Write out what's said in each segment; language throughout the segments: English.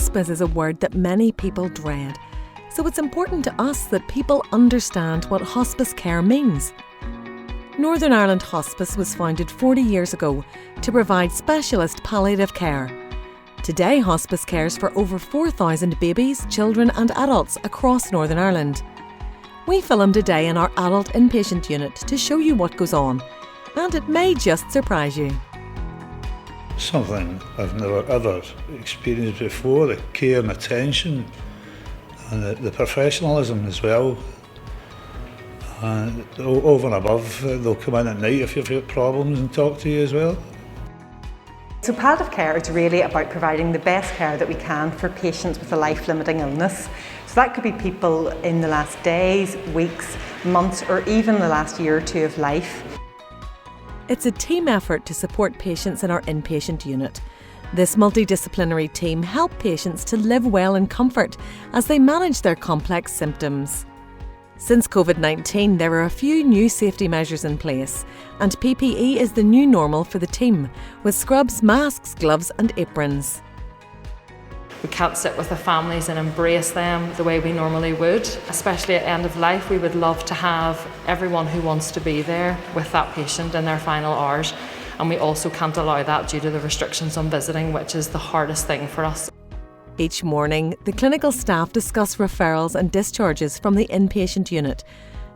Hospice is a word that many people dread, so it's important to us that people understand what hospice care means. Northern Ireland Hospice was founded 40 years ago to provide specialist palliative care. Today, hospice cares for over 4,000 babies, children and adults across Northern Ireland. We filmed a day in our adult inpatient unit to show you what goes on, and it may just surprise you. Something I've never ever experienced before, the care and attention and the professionalism as well. And over and above, they'll come in at night if you've got problems and talk to you as well. So palliative care is really about providing the best care that we can for patients with a life-limiting illness. So that could be people in the last days, weeks, months, or even the last year or two of life. It's a team effort to support patients in our inpatient unit. This multidisciplinary team help patients to live well in comfort as they manage their complex symptoms. Since COVID-19, there are a few new safety measures in place, and PPE is the new normal for the team, with scrubs, masks, gloves and aprons. We can't sit with the families and embrace them the way we normally would. Especially at end of life, we would love to have everyone who wants to be there with that patient in their final hours. And we also can't allow that due to the restrictions on visiting, which is the hardest thing for us. Each morning, the clinical staff discuss referrals and discharges from the inpatient unit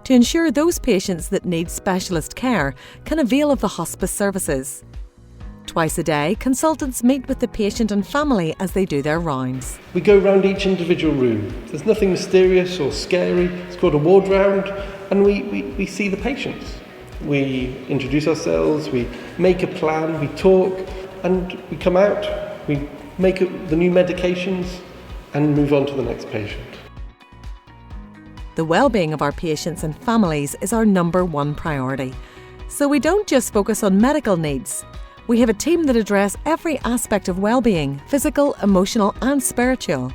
to ensure those patients that need specialist care can avail of the hospice services. Twice a day, consultants meet with the patient and family as they do their rounds. We go round each individual room. There's nothing mysterious or scary. It's called a ward round, and we see the patients. We introduce ourselves, we make a plan, we talk, and we come out. We make the new medications and move on to the next patient. The well-being of our patients and families is our number one priority. So we don't just focus on medical needs. We have a team that address every aspect of well-being, physical, emotional and spiritual.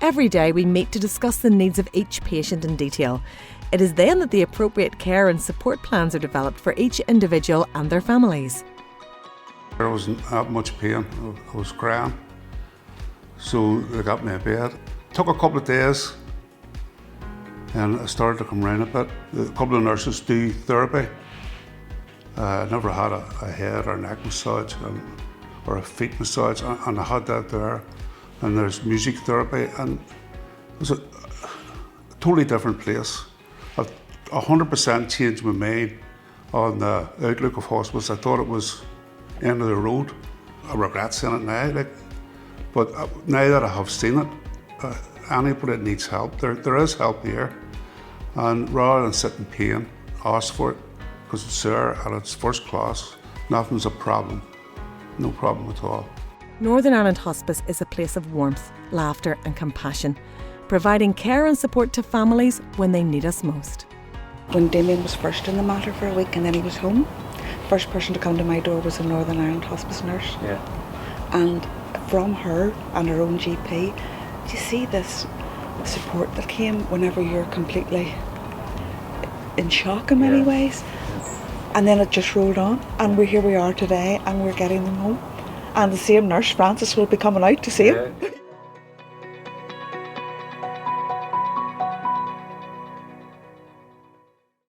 Every day we meet to discuss the needs of each patient in detail. It is then that the appropriate care and support plans are developed for each individual and their families. I wasn't that much pain, I was crying, so they got me in bed. It took a couple of days and I started to come round a bit. A couple of nurses do therapy. I never had a head or neck massage or a feet massage, and I had that there. And there's music therapy, and it was a totally different place. I've 100% changed my mind on the outlook of hospice. I thought it was end of the road. I regret saying it now, but now that I have seen it, anybody that needs help, there is help here. And rather than sit in pain, ask for it, because it's there and it's first class. Nothing's a problem, no problem at all. Northern Ireland Hospice is a place of warmth, laughter and compassion, providing care and support to families when they need us most. When Damien was first in the matter for a week and then he was home, the first person to come to my door was a Northern Ireland Hospice nurse. Yeah. And from her and her own GP, do you see this support that came whenever you're completely in shock in many ways? And then it just rolled on, and here we are today, and we're getting them home. And the same nurse, Frances, will be coming out to see him.